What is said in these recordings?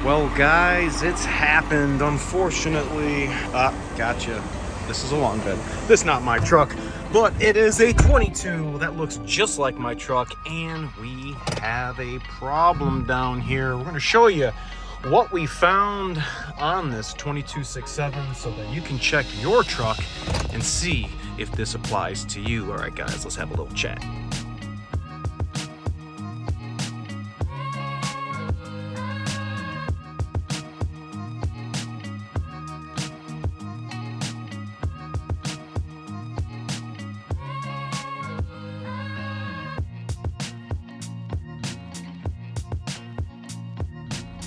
Well, guys, it's happened, unfortunately. Gotcha. This is a long bed. This is not my truck, but it is a 22 that looks just like my truck, and we have a problem down here. We're going to show you what we found on this 2267 so that you can check your truck and see if this applies to you. All right, guys, let's have a little chat.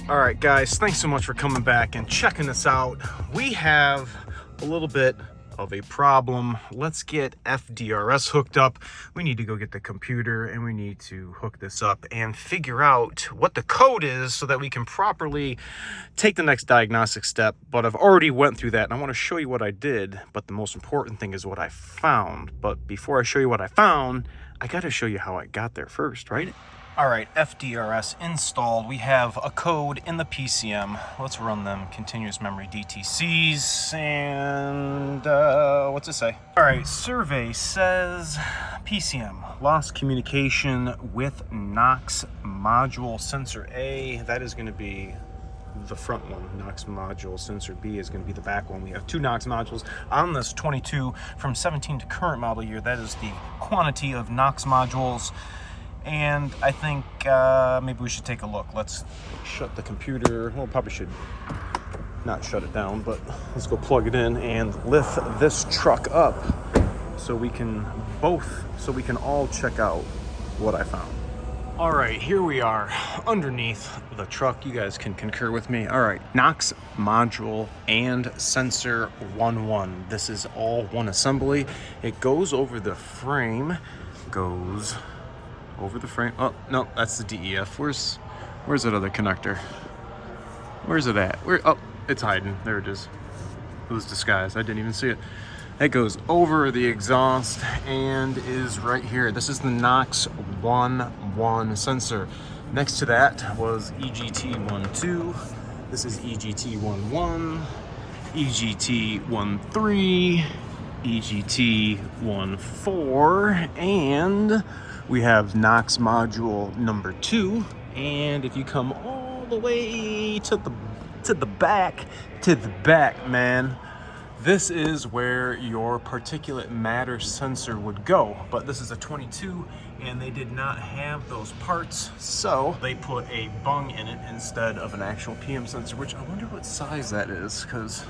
All right, guys, thanks so much for coming back and checking this out. We have a little bit of a problem. Let's get FDRS hooked up. We need to go get the computer and we need to hook this up and figure out what the code is so that we can properly take the next diagnostic step. But I've already went through that and I want to show you what I did. But the most important thing is what I found. But before I show you what I found, I got to show you how I got there first, right? All right, FDRS installed. We have a code in the PCM. Let's run them continuous memory DTCs. And what's it say? All right, survey says PCM, lost communication with NOx module sensor A. That is going to be the front one. NOx module sensor B is going to be the back one. We have two NOx modules on this 22 from 17 to current model year. That is the quantity of NOx modules. And I think maybe we should take a look. Let's shut the computer. Well, probably should not shut it down, but let's go plug it in and lift this truck up so we can all check out what I found. All right, here we are underneath the truck. You guys can concur with me. All right, NOx module and sensor 1.1. This is all one assembly. It goes over the frame, over the frame. Oh no, that's the DEF. Where's that other connector? Where's it at? Oh, it's hiding. There it is. It was disguised. I didn't even see it. It goes over the exhaust and is right here. This is the NOx 1.1 sensor. Next to that was EGT 1.2. This is EGT 1.1, EGT 1.3, EGT 1.4, and we have NOx module number 2, and if you come all the way to the back, man, this is where your particulate matter sensor would go. But this is a 22, and they did not have those parts, so they put a bung in it instead of an actual PM sensor, which I wonder what size that is, because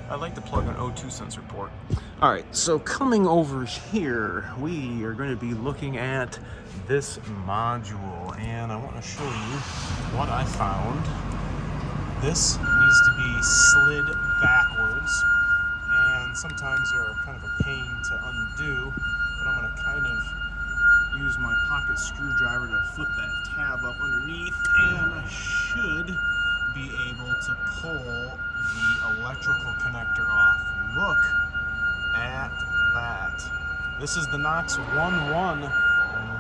I like to plug an O2 sensor port. All right, so coming over here, we are going to be looking at this module, and I want to show you what I found. This needs to be slid backwards, and sometimes they're kind of a pain to undo, but I'm going to kind of use my pocket screwdriver to flip that tab up underneath, and I should be able to pull the electrical connector off. Look at that. This is the NOx 1.1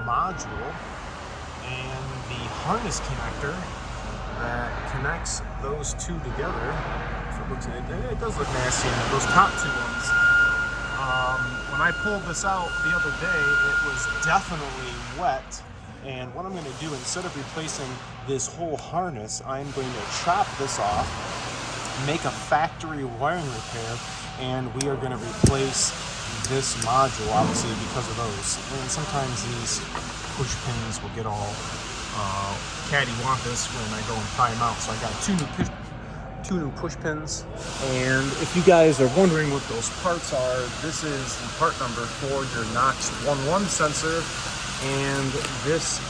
module, and the harness connector that connects those two together. It does look nasty, and those top two ones. When I pulled this out the other day, it was definitely wet. And what I'm going to do, instead of replacing this whole harness, I'm going to chop this off, make a factory wiring repair, and we are going to replace this module, obviously, because of those. And sometimes these push pins will get all cattywampus when I go and pry them out. So I got two new push pins. And if you guys are wondering what those parts are, this is the part number for your NOx 1.1 sensor. And this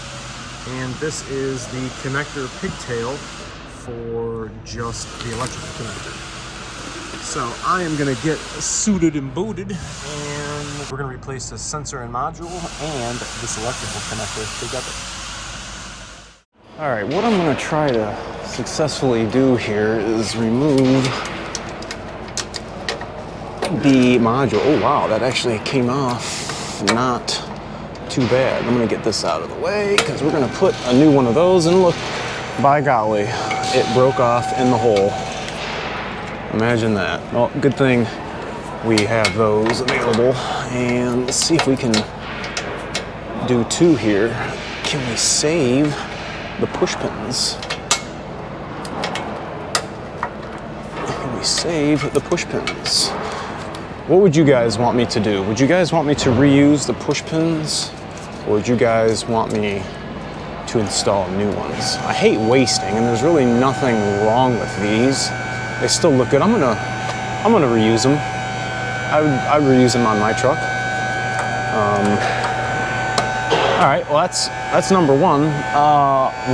is the connector pigtail for just the electrical connector. So I am going to get suited and booted, and we're going to replace this sensor and module and this electrical connector together. All right, what I'm going to try to successfully do here is remove the module. Oh wow, that actually came off not too bad. I'm gonna get this out of the way because we're gonna put a new one of those, and look, by golly, it broke off in the hole. Imagine that. Well, good thing we have those available. And let's see if we can do two here. Can we save the push pins? Can we save the push pins? What would you guys want me to do? Would you guys want me to reuse the push pins? Or would you guys want me to install new ones? I hate wasting, and there's really nothing wrong with these. They still look good. I'm gonna reuse them. I would reuse them on my truck. All right, well that's number one.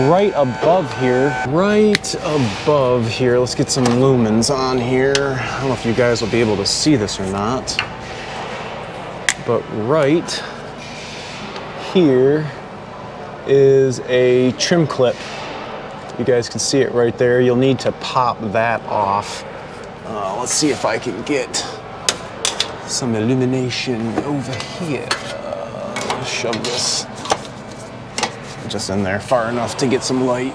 Right above here, let's get some lumens on here. I don't know if you guys will be able to see this or not, but right here is a trim clip. You guys can see it right there. You'll need to pop that off. Let's see if I can get some illumination over here. Shove this just in there far enough to get some light.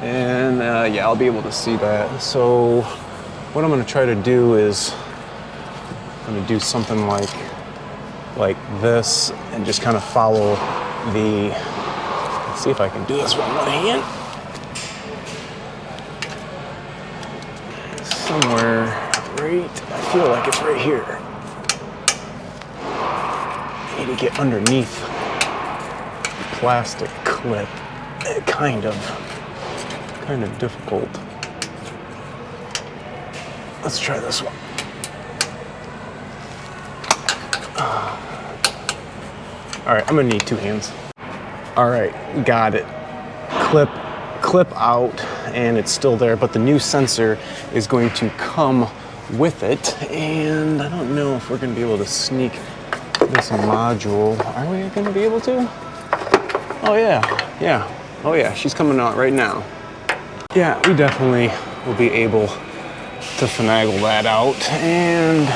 And yeah, I'll be able to see that. So what I'm gonna try to do is I'm gonna do something like this and just kind of follow the, let's see if I can do this with one hand. Somewhere right, I feel like it's right here. I need to get underneath the plastic clip. Kind of difficult. Let's try this one. All right, I'm gonna need two hands. All right, got it. Clip out, and it's still there, but the new sensor is going to come with it, and I don't know if we're gonna be able to sneak this module. Are we gonna be able to? Oh yeah. Oh yeah, she's coming out right now. Yeah, we definitely will be able to finagle that out, and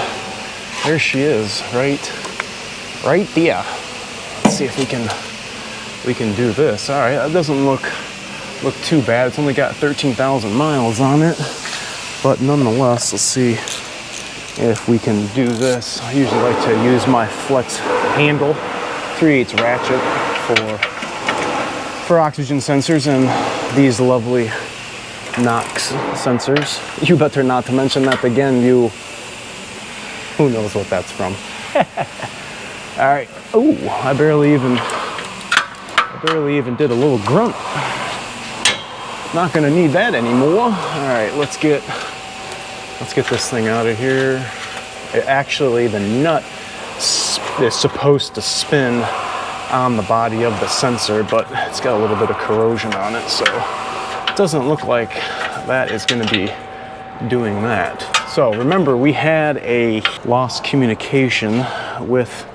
there she is, right there. Let's see if we can do this. All right, that doesn't look too bad. It's only got 13,000 miles on it, but nonetheless, let's see if we can do this. I usually like to use my flex handle, 3/8 ratchet for oxygen sensors and these lovely NOx sensors. You better not to mention that again, you. Who knows what that's from? All right. Oh, I barely even did a little grunt. Not gonna need that anymore. All right, let's get this thing out of here. Actually, the nut is supposed to spin on the body of the sensor, but it's got a little bit of corrosion on it, so it doesn't look like that is gonna be doing that. So remember, we had a lost communication with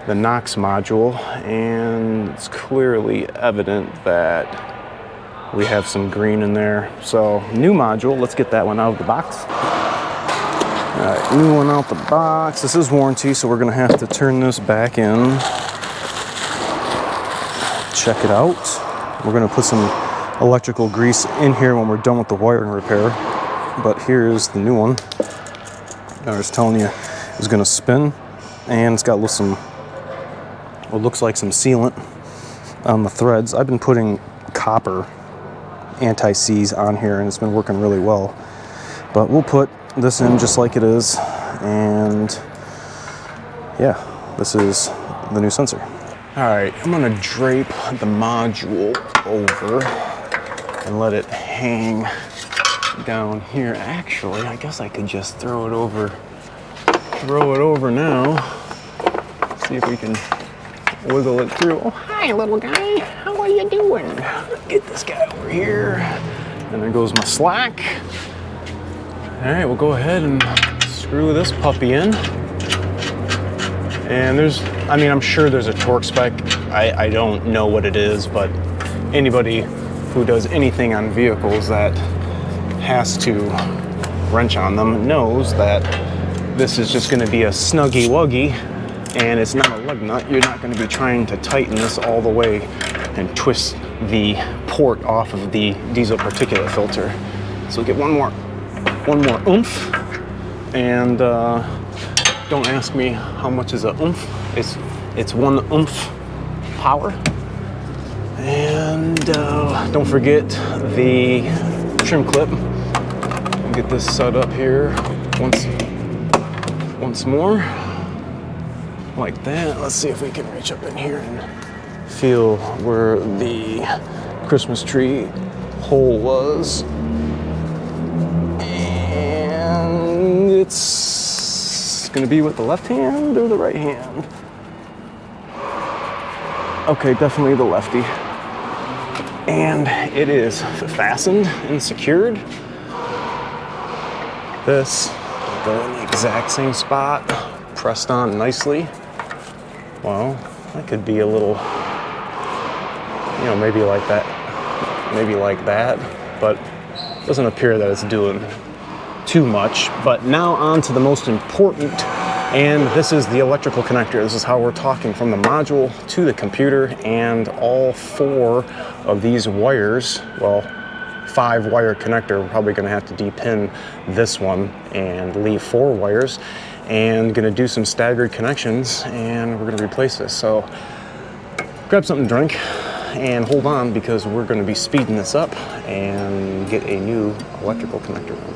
the NOx module, and it's clearly evident that we have some green in there. So new module, let's get that one out of the box. All right, new one out the box. This is warranty, so we're gonna have to turn this back in. Check it out. We're gonna put some electrical grease in here when we're done with the wiring repair. But here's the new one. I was telling you, it's gonna spin, and it's got some, what looks like some sealant on the threads. I've been putting copper anti-seize on here, and it's been working really well. But we'll put this in just like it is, and yeah, this is the new sensor. All right, I'm gonna drape the module over and let it hang down here. Actually, I guess I could just throw it over now. See if we can wiggle it through. Oh, hi, little guy. How are you doing? Get this guy over here. And there goes my slack. All right, we'll go ahead and screw this puppy in. And I'm sure there's a torque spec. I don't know what it is, but anybody who does anything on vehicles that has to wrench on them knows that this is just gonna be a snuggy wuggy, and it's not a lug nut. You're not gonna be trying to tighten this all the way and twist the port off of the diesel particulate filter. So we'll get one more oomph, and don't ask me how much is a oomph. It's 1 oomph power. And don't forget the trim clip. We'll get this set up here once more, like that. Let's see if we can reach up in here and feel where the Christmas tree hole was. And it's gonna be with the left hand or the right hand? Okay, definitely the lefty. And it is fastened and secured. This will go in the exact same spot, pressed on nicely. Well, that could be a little, you know, maybe like that, but it doesn't appear that it's doing too much. But now on to the most important, and this is the electrical connector. This is how we're talking from the module to the computer, and all 4 of these wires, well, 5-wire connector. We're probably gonna have to de-pin this one and leave 4 wires, and gonna do some staggered connections, and we're gonna replace this. So grab something to drink and hold on, because we're gonna be speeding this up and get a new electrical connector in.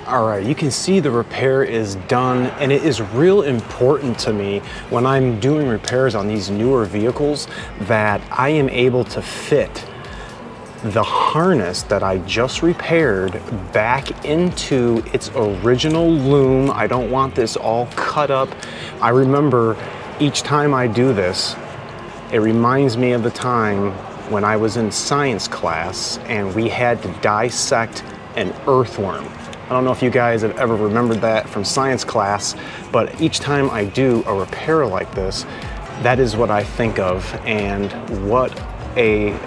All right, you can see the repair is done, and it is real important to me when I'm doing repairs on these newer vehicles that I am able to fit the harness that I just repaired back into its original loom. I don't want this all cut up. I remember each time I do this, it reminds me of the time when I was in science class and we had to dissect an earthworm. I don't know if you guys have ever remembered that from science class, but each time I do a repair like this, that is what I think of, and what a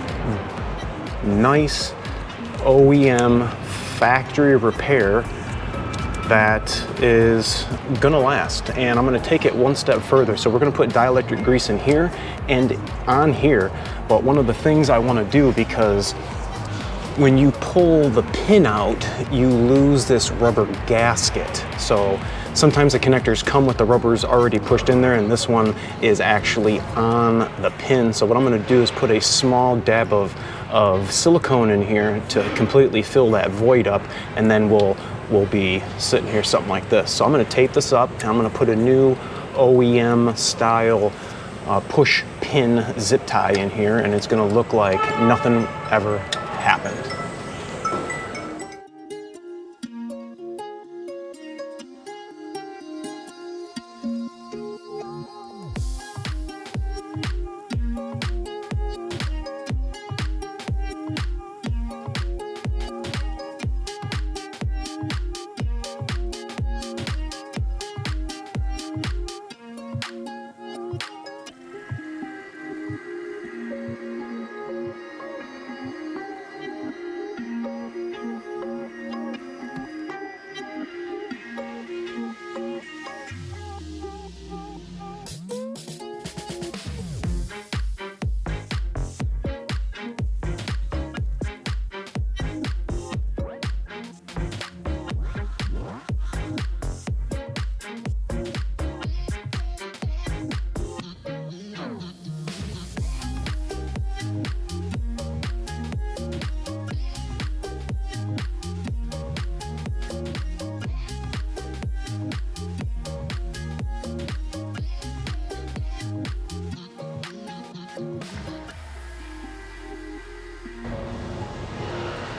nice OEM factory repair that is gonna last. And I'm gonna take it one step further. So we're gonna put dielectric grease in here and on here, but one of the things I wanna do, because when you pull the pin out, you lose this rubber gasket. So sometimes the connectors come with the rubbers already pushed in there, and this one is actually on the pin. So what I'm gonna do is put a small dab of silicone in here to completely fill that void up, and then we'll be sitting here something like this. So I'm gonna tape this up, and I'm gonna put a new OEM style push pin zip tie in here, and it's gonna look like nothing ever happened.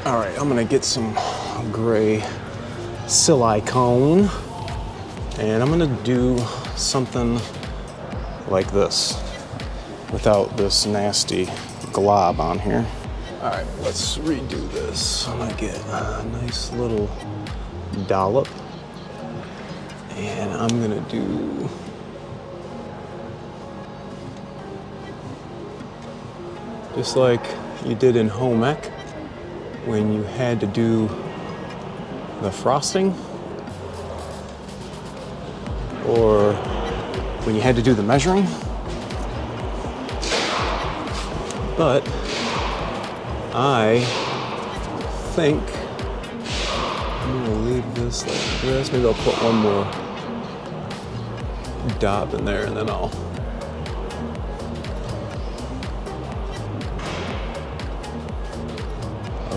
All right, I'm gonna get some gray silicone, and I'm gonna do something like this without this nasty glob on here. All right, let's redo this. I'm gonna get a nice little dollop, and I'm gonna do just like you did in home ec when you had to do the frosting, or when you had to do the measuring. But I think I'm gonna leave this like this. Maybe I'll put one more dot in there, and then I'll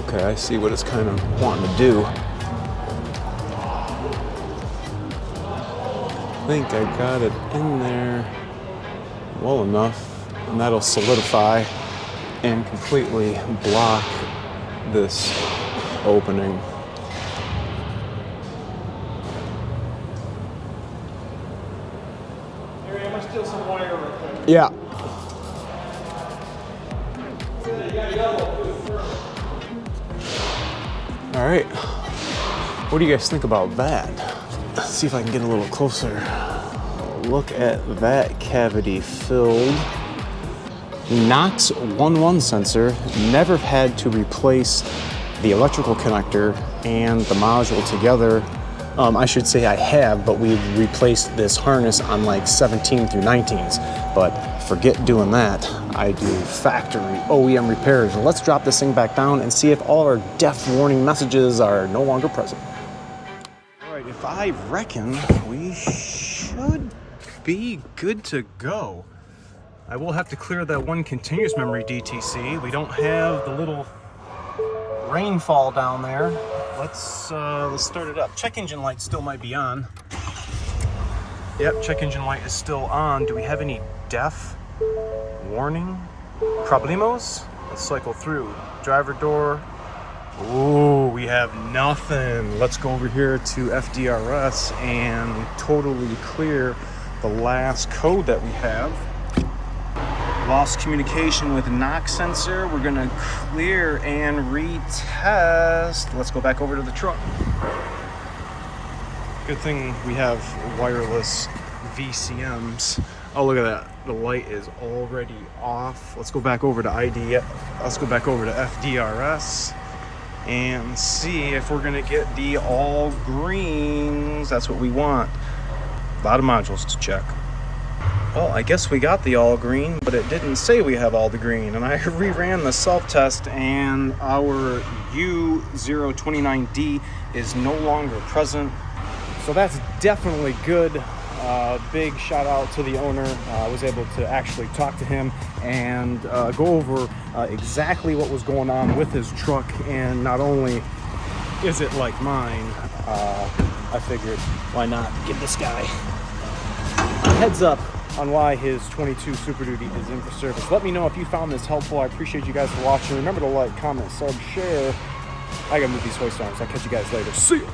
okay, I see what it's kind of wanting to do. I think I got it in there well enough, and that'll solidify and completely block this opening. Harry, I'm gonna steal some wire real quick. Yeah. All right, what do you guys think about that? Let's see if I can get a little closer. Look at that cavity filled. Knox 1.1 sensor, never had to replace the electrical connector and the module together. I should say I have, but we've replaced this harness on like 17 through 19s, but forget doing that. I do factory OEM repairs. Let's drop this thing back down and see if all our def warning messages are no longer present. All right, if I reckon we should be good to go. I will have to clear that one continuous memory DTC. We don't have the little rainfall down there let's start it up. Check engine light still might be on. Yep, check engine light is still on. Do we have any DEF warning problemos? Let's cycle through. Driver door. Ooh, we have nothing. Let's go over here to FDRS and totally clear the last code that we have. Lost communication with knock sensor. We're gonna clear and retest. Let's go back over to the truck. Good thing we have wireless VCMs. Oh, look at that. The light is already off. Let's go back over to let's go back over to FDRS and see if we're gonna get the all greens. That's what we want. A lot of modules to check. Well, I guess we got the all green, but it didn't say we have all the green. And I reran the self-test and our P029D is no longer present. So that's definitely good. Big shout out to the owner. I was able to actually talk to him and go over exactly what was going on with his truck. And not only is it like mine, I figured why not give this guy a heads up on why his 22 Super Duty is in for service. Let me know if you found this helpful. I appreciate you guys for watching. Remember to like, comment, sub, share. I gotta move these hoist arms. I'll catch you guys later. See ya!